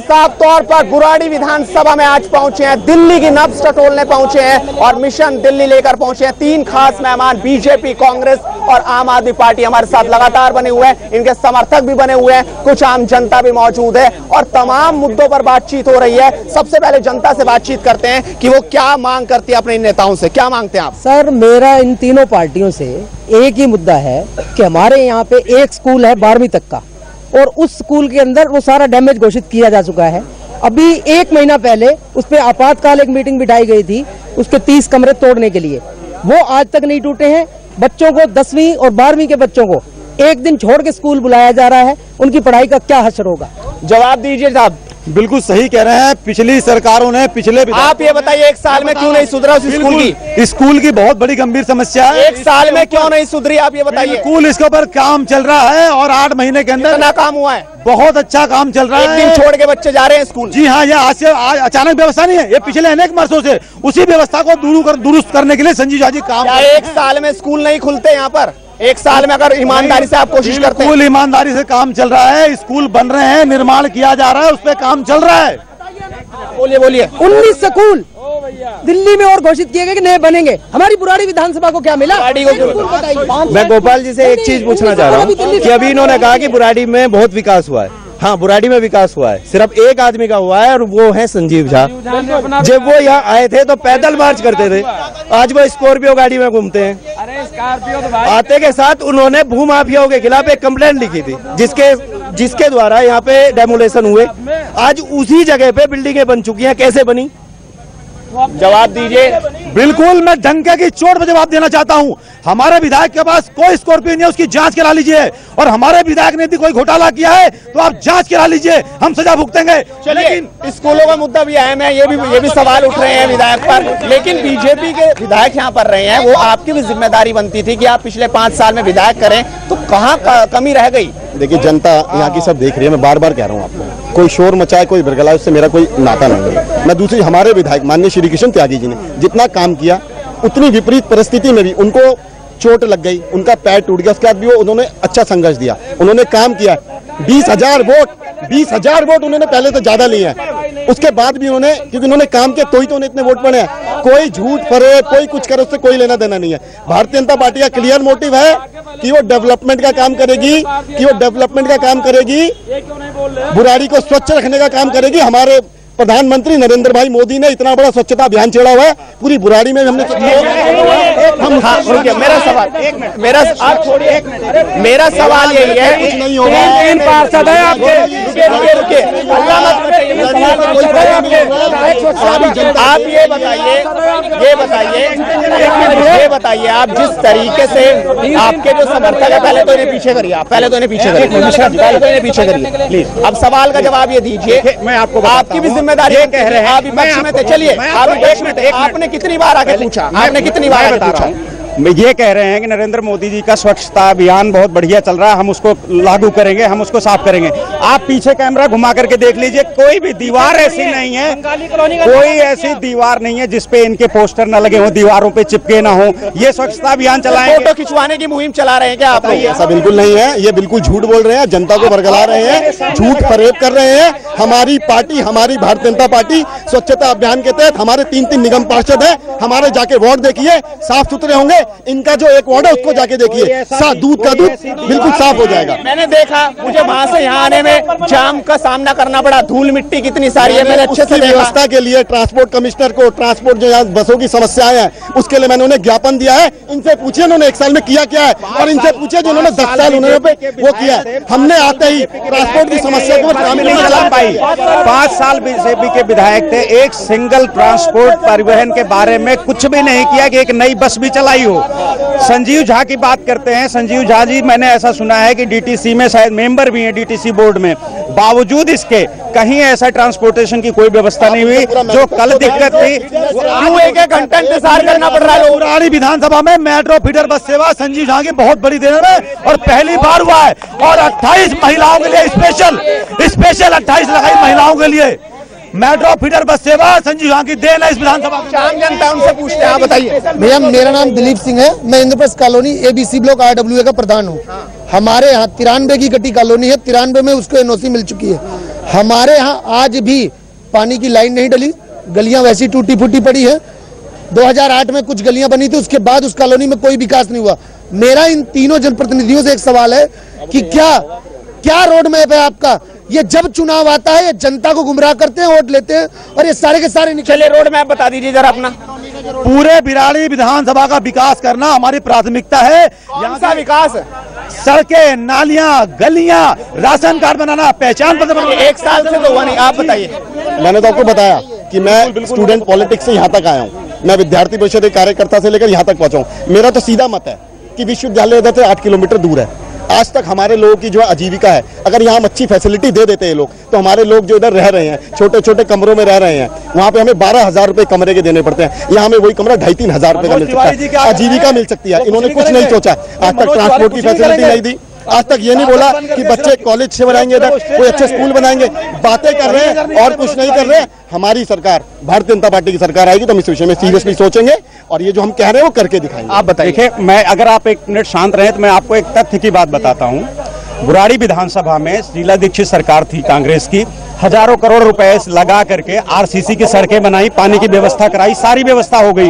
साफ तौर पर बुराड़ी विधानसभा में आज पहुंचे हैं, दिल्ली की नब्ज टटोलने पहुंचे हैं और मिशन दिल्ली लेकर पहुंचे हैं। 3 खास मेहमान बीजेपी, कांग्रेस और आम आदमी पार्टी हमारे साथ लगातार बने हुए हैं, इनके समर्थक भी बने हुए हैं, कुछ आम जनता भी मौजूद है और तमाम मुद्दों पर बातचीत हो रही है। सबसे पहले जनता से बातचीत करते हैं कि वो क्या मांग करती है अपने इन नेताओं से। क्या मांगते हैं आप? सर, मेरा इन तीनों पार्टियों से एक ही मुद्दा है कि हमारे यहाँ पे एक स्कूल है 12वीं तक का और उस स्कूल के अंदर वो सारा डैमेज घोषित किया जा चुका है। अभी 1 महीना पहले उस पे आपातकाल एक मीटिंग बिठाई गई थी उसके 30 कमरे तोड़ने के लिए, वो आज तक नहीं टूटे हैं। बच्चों को 10वीं और 12वीं के बच्चों को एक दिन छोड़ के स्कूल बुलाया जा रहा है, उनकी पढ़ाई का क्या हश्र होगा? जवाब दीजिए साहब। बिल्कुल सही कह रहे हैं, पिछली सरकारों ने आप ये बताइए 1 साल में क्यों नहीं सुधरा उस स्कूल की? स्कूल की बहुत बड़ी गंभीर समस्या है। 1 साल में क्यों नहीं सुधरी आप ये बताइए? स्कूल इसके ऊपर काम चल रहा है और 8 महीने के अंदर कितना काम हुआ है? बहुत अच्छा काम चल रहा है। एक दिन छोड़ के बच्चे जा रहे हैं स्कूल। जी हाँ, यह आज से अचानक व्यवस्था नहीं है, ये पिछले अनेक वर्षों से उसी व्यवस्था को दुरुस्त करने के लिए संजीव झा जी काम। 1 साल में स्कूल नहीं खुलते यहाँ पर? 1 साल में अगर ईमानदारी से आप कोशिश करते हैं? स्कूल ईमानदारी से काम चल रहा है, स्कूल बन रहे हैं, निर्माण किया जा रहा है, उस पर काम चल रहा है। बोलिए 19 स्कूल दिल्ली में और घोषित किए गए कि नए बनेंगे। हमारी बुराड़ी विधानसभा को क्या मिला? मैं गोपाल जी से एक चीज पूछना चाह रहा हूँ कि अभी इन्होंने कहा कि बुराड़ी में बहुत विकास हुआ है। हाँ, बुराड़ी में विकास हुआ है, सिर्फ एक आदमी का हुआ है और वो है संजीव झा। जब वो यहाँ आए थे तो पैदल मार्च करते थे, आज वो स्कॉर्पियो गाड़ी में घूमते हैं। आते के साथ उन्होंने भूमाफियाओं के खिलाफ एक कंप्लेंट लिखी थी जिसके द्वारा यहाँ पे डेमोलेशन हुए। आज उसी जगह पे बिल्डिंगें बन चुकी हैं, कैसे बनी? जवाब दीजिए। बिल्कुल, मैं डंके की चोट पर जवाब देना चाहता हूं। हमारे विधायक के पास कोई स्कॉर्पियो नहीं है, उसकी जांच करा लीजिए। और हमारे विधायक ने यदि कोई घोटाला किया है तो आप जांच करा लीजिए, हम सजा भुगतेंगे। लेकिन स्कूलों का मुद्दा भी अहम है, ये भी सवाल उठ रहे हैं विधायक पर। लेकिन बीजेपी के विधायक यहाँ पर रहे हैं, वो आपकी भी जिम्मेदारी बनती थी कि आप पिछले 5 साल में विधायक करें, तो कहाँ कमी रह गई? देखिए, जनता यहाँ की सब देख रही है, मैं बार बार कह रहा हूँ आपको, कोई शोर मचाए, कोई बरगलाए, उससे मेरा कोई नाता नहीं है। मैं दूसरी, हमारे विधायक माननीय श्री कृष्ण त्यागी जी ने जितना काम किया, उतनी विपरीत परिस्थिति में भी उनको चोट लग गई, उनका पैर टूट गया, उसके बाद भी वो उन्होंने अच्छा संघर्ष दिया, उन्होंने काम किया। 20,000 वोट उन्होंने पहले तो ज्यादा लिए हैं, उसके बाद भी उन्होंने, क्योंकि उन्होंने काम किया तो ही तो उन्हें इतने वोट पड़े हैं। कोई झूठ फरेब, कोई कुछ करे, उससे कोई लेना देना नहीं है। भारतीय जनता पार्टी का क्लियर मोटिव है कि वो डेवलपमेंट का काम करेगी, बुराड़ी को स्वच्छ रखने का काम करेगी। हमारे प्रधानमंत्री नरेंद्र भाई मोदी ने इतना बड़ा स्वच्छता अभियान छेड़ा हुआ है, पूरी बुराड़ी में हमने मेरा सवाल यही है, कुछ नहीं होगा। 3 पार्षद है आपके। आप ये बताइए आप जिस तरीके से आपके जो समर्थक है, पहले तो इन्हें पीछे करिए, प्लीज। अब सवाल का जवाब ये दीजिए, मैं आपको आपकी भी जिम्मेदारी कह रहे हैं, आप विपक्ष में थे। चलिए, आपने कितनी बार आके पूछा? आपने कितनी बार आके पूछा? ये कह रहे हैं कि नरेंद्र मोदी जी का स्वच्छता अभियान बहुत बढ़िया चल रहा है, हम उसको लागू करेंगे, हम उसको साफ करेंगे। आप पीछे कैमरा घुमा करके देख लीजिए, कोई भी दीवार ऐसी नहीं है, कोई ऐसी दीवार नहीं है जिसपे इनके पोस्टर न लगे हो, दीवारों पे चिपके ना हो। ये स्वच्छता अभियान चलाएंगे। फोटो खिंचवाने की मुहिम चला रहे हैं क्या आप? ऐसा बिल्कुल नहीं है, ये बिल्कुल झूठ बोल रहे हैं, जनता को बरगला रहे हैं, झूठ फरेब कर रहे हैं। हमारी पार्टी, हमारी भारतीय जनता पार्टी स्वच्छता अभियान के तहत हमारे 3 निगम पार्षद है, हमारे जाके वार्ड देखिए, साफ सुथरे होंगे। इनका जो एक वार्ड है उसको जाके देखिए, दूध का दूध बिल्कुल साफ हो जाएगा। मैंने देखा, मुझे वहां से यहाँ आने में जाम का सामना करना पड़ा, धूल मिट्टी कितनी सारी है, मैंने अच्छे से व्यवस्था के लिए ट्रांसपोर्ट कमिश्नर को, ट्रांसपोर्ट जो यहाँ बसों की समस्याएं हैं, उसके लिए मैंने उन्हें ज्ञापन दिया है। इनसे पूछिए उन्होंने 1 साल में किया क्या है, और इनसे पूछे जो उन्होंने 10 साल उन्होंने वो किया है। हमने आते ही ट्रांसपोर्ट की समस्या को नहीं चला पाई। 5 साल बीजेपी के विधायक थे, एक सिंगल ट्रांसपोर्ट परिवहन के बारे में कुछ भी नहीं किया कि एक नई बस भी चलाई हो। संजीव झा की बात करते हैं, संजीव झा जी, मैंने ऐसा सुना है कि डीटीसी में शायद मेंबर भी हैं, डीटीसी बोर्ड में, बावजूद इसके कहीं ऐसा ट्रांसपोर्टेशन की कोई व्यवस्था नहीं हुई। जो कल दिक्कत थी, क्यों 1 घंटा इंतजार करना पड़ रहा है? बुराड़ी विधानसभा में मेट्रो फीडर बस सेवा संजीव झा की बहुत बड़ी देन है और पहली बार हुआ है, और 28 महिलाओं के लिए स्पेशल 28 लगाई महिलाओं के लिए मेट्रो फीडर बस सेवा संजीव झा की देन है इस विधानसभा। आम जनता उनसे पूछते हैं, आप बताइए। भैया, मेरा नाम दिलीप सिंह है, मैं Indraprastha colony ABC block RWA का प्रधान हूँ। हमारे यहाँ 93 की गटी कॉलोनी है, 93 में उसको NOC मिल चुकी है। हमारे यहाँ आज भी पानी की लाइन नहीं डली, गलियां वैसी टूटी फूटी पड़ी है। 2008 में कुछ गलियां बनी थी, उसके बाद उस कॉलोनी में कोई विकास नहीं हुआ। मेरा इन तीनों जनप्रतिनिधियों से एक सवाल है कि क्या रोड मैप है आपका? ये जब चुनाव आता है ये जनता को गुमराह करते हैं, वोट लेते हैं और ये सारे के सारे चलिए रोड मैप बता दीजिए जरा अपना। पूरे बिराड़ी विधानसभा का विकास करना हमारी प्राथमिकता है। कौन सा विकास? सड़कें, नालियां, गलियां, राशन कार्ड बनाना, पहचान पत्र बनाना। एक साल से तो हुआ नहीं, आप बताइए। मैंने तो आपको बताया कि मैं स्टूडेंट पॉलिटिक्स से यहाँ तक आया हूँ, मैं विद्यार्थी परिषद के कार्यकर्ता से लेकर यहाँ तक पहुंचा हूँ। मेरा तो सीधा मत है कि विश्वविद्यालय इधर से 8 किलोमीटर दूर है। आज तक हमारे लोगों की जो आजीविका है, अगर यहाँ हम अच्छी फैसिलिटी दे देते हैं लोग, तो हमारे लोग जो इधर रह रहे हैं, छोटे छोटे कमरों में रह रहे हैं, वहाँ पे हमें 12,000 रुपए कमरे के देने पड़ते हैं। यहाँ हमें वही कमरा 2,500-3 हजार रुपए का मिल सकता है, आजीविका मिल सकती है। इन्होंने कुछ नहीं सोचा, आज तक ट्रांसपोर्ट की फैसिलिटी नहीं दी, आज तक ये नहीं बोला कि बच्चे कॉलेज से बनाएंगे, इधर कोई अच्छे स्कूल बनाएंगे। बातें कर रहे हैं और कुछ नहीं कर रहे हैं। हमारी सरकार, भारतीय जनता पार्टी की सरकार आएगी तो हम इस विषय में सीरियसली सोचेंगे और ये जो हम कह रहे हैं वो करके दिखाएंगे। आप बताइए। देखिए, मैं अगर आप 1 मिनट शांत रहे तो मैं आपको एक तथ्य की बात बताता हूँ। बुराड़ी विधानसभा में शीला दीक्षित सरकार थी कांग्रेस की, हजारों करोड़ रुपए लगा करके आरसीसी की सड़कें बनाई, पानी की व्यवस्था कराई, सारी व्यवस्था हो गई।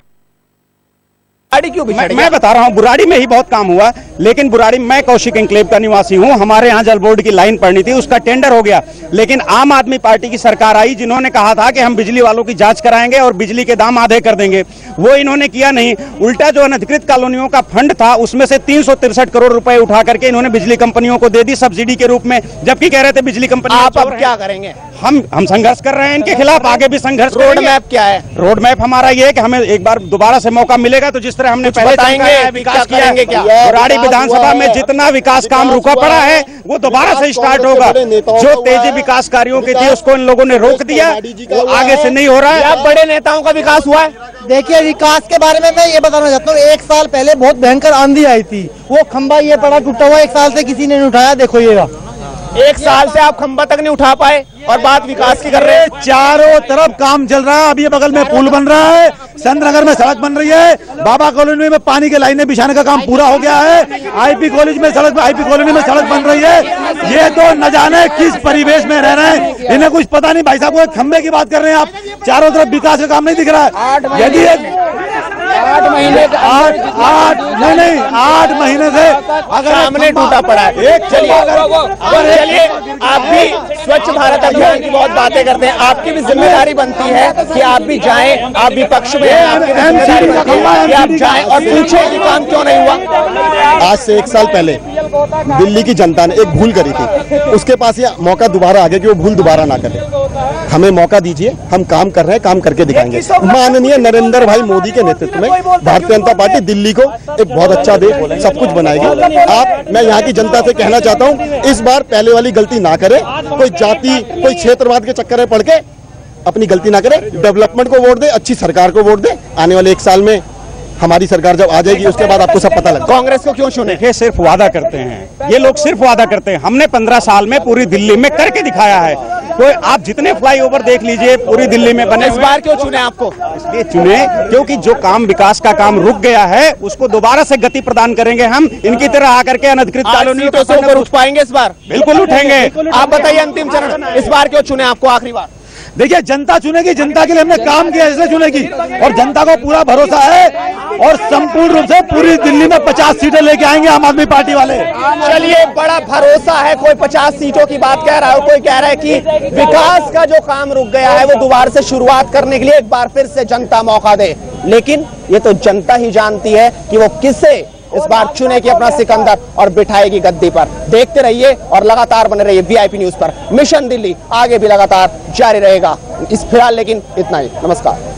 क्यों मैं बता रहा हूँ, बुराड़ी में ही बहुत काम हुआ, लेकिन बुराड़ी, मैं कौशिक एन्क्लेव का निवासी हूँ, हमारे यहाँ जल बोर्ड की लाइन पड़नी थी, उसका टेंडर हो गया, लेकिन आम आदमी पार्टी की सरकार आई जिन्होंने कहा था कि हम बिजली वालों की जांच कराएंगे और बिजली के दाम आधे कर देंगे। वो इन्होंने किया नहीं, उल्टा जो अनधिकृत कॉलोनियों का फंड था उसमें से 363 करोड़ रुपए उठा करके इन्होंने बिजली कंपनियों को दे दी सब्सिडी के रूप में, जबकि कह रहे थे बिजली कंपनी। आप अब क्या करेंगे? हम संघर्ष कर रहे हैं इनके खिलाफ, आगे भी संघर्ष। रोड मैप क्या है? रोड मैप हमारा ये है कि हमें एक बार दोबारा से मौका मिलेगा तो जिस तरह हमने पहले विकास किया है, बुराड़ी विधानसभा में जितना विकास काम रुका पड़ा है वो दोबारा से स्टार्ट होगा। जो तेजी विकास कार्यों की थी उसको इन लोगों ने रोक दिया, वो आगे से नहीं हो रहा है। अब बड़े नेताओं का विकास हुआ है। देखिए, विकास के बारे में मैं ये बताना चाहता हूँ, 1 साल पहले बहुत भयंकर आंधी आई थी, वो खंबा ये पड़ा टूटा हुआ, 1 साल से किसी ने नहीं उठाया। देखो ये 1 साल से आप खंबा तक नहीं उठा पाए और बात विकास की कर रहे हैं। चारों तरफ काम चल रहा है। अभी बगल में पुल बन रहा है, संतनगर में सड़क बन रही है, बाबा कॉलोनी में पानी की लाइनें बिछाने का काम पूरा हो गया है, आईपी कॉलेज में सड़क, आईपी कॉलोनी में सड़क बन रही है। ये तो न जाने किस परिवेश में रह रहे हैं, इन्हें कुछ पता नहीं। भाई साहब, वो खंबे की बात कर रहे हैं आप, चारों तरफ विकास का काम नहीं दिख रहा है। यदि 8 महीने से अगर सामने टूटा पड़ा है। चलिए आप भी स्वच्छ भारत अभियान की बहुत बातें करते हैं, आपकी भी जिम्मेदारी बनती है कि आप भी जाएं, आप विपक्ष में हैं, आपकी भी जिम्मेदारी बनती है कि आप जाएं और पूछें कि काम क्यों नहीं हुआ। आज से 1 साल पहले दिल्ली की जनता ने एक भूल करी थी, उसके पास ये मौका दोबारा आ गया कि वो भूल दोबारा ना करे। हमें मौका दीजिए, हम काम कर रहे हैं, काम करके दिखाएंगे। माननीय नरेंद्र भाई मोदी के नेतृत्व में भारतीय जनता पार्टी दिल्ली को एक बहुत अच्छा देश, सब कुछ बनाएगी। मैं यहाँ की जनता से कहना चाहता हूँ, इस बार पहले वाली गलती ना करे, कोई जाति, कोई क्षेत्रवाद के चक्कर में पड़ के अपनी गलती ना करे, डेवलपमेंट को वोट दे, अच्छी सरकार को वोट दे। आने वाले 1 साल में हमारी सरकार जब आ जाएगी उसके बाद आपको सब पता लगेगा। कांग्रेस को क्यों चुने? देखिए, सिर्फ वादा करते हैं ये लोग, सिर्फ वादा करते हैं। हमने 15 साल में पूरी दिल्ली में करके दिखाया है। तो आप जितने फ्लाईओवर देख लीजिए पूरी दिल्ली में बने। इस बार क्यों चुने आपको? इसलिए चुने क्योंकि जो काम, विकास का काम रुक गया है उसको दोबारा से गति प्रदान करेंगे। हम इनकी तरह आकर के अनधिकृत कॉलोनियों से ऊपर उठ पाएंगे इस बार? बिल्कुल उठेंगे। आप बताइए, अंतिम चरण, इस बार क्यों चुने आपको? आखिरी बार देखिए, जनता चुनेगी, जनता के लिए हमने काम किया इसलिए चुनेगी, और जनता को पूरा भरोसा है और संपूर्ण रूप से पूरी दिल्ली में 50 सीटें लेके आएंगे आम आदमी पार्टी वाले। चलिए, बड़ा भरोसा है। कोई 50 सीटों की बात कह रहा है, कोई कह रहा है कि विकास का जो काम रुक गया है वो दोबारा से शुरुआत करने के लिए एक बार फिर से जनता मौका दे। लेकिन ये तो जनता ही जानती है कि वो किसे इस बार चुनेगी अपना सिकंदर और बिठाएगी गद्दी पर। देखते रहिए और लगातार बने रहिए वीआईपी न्यूज पर। मिशन दिल्ली आगे भी लगातार जारी रहेगा। इस फिलहाल लेकिन इतना ही। नमस्कार।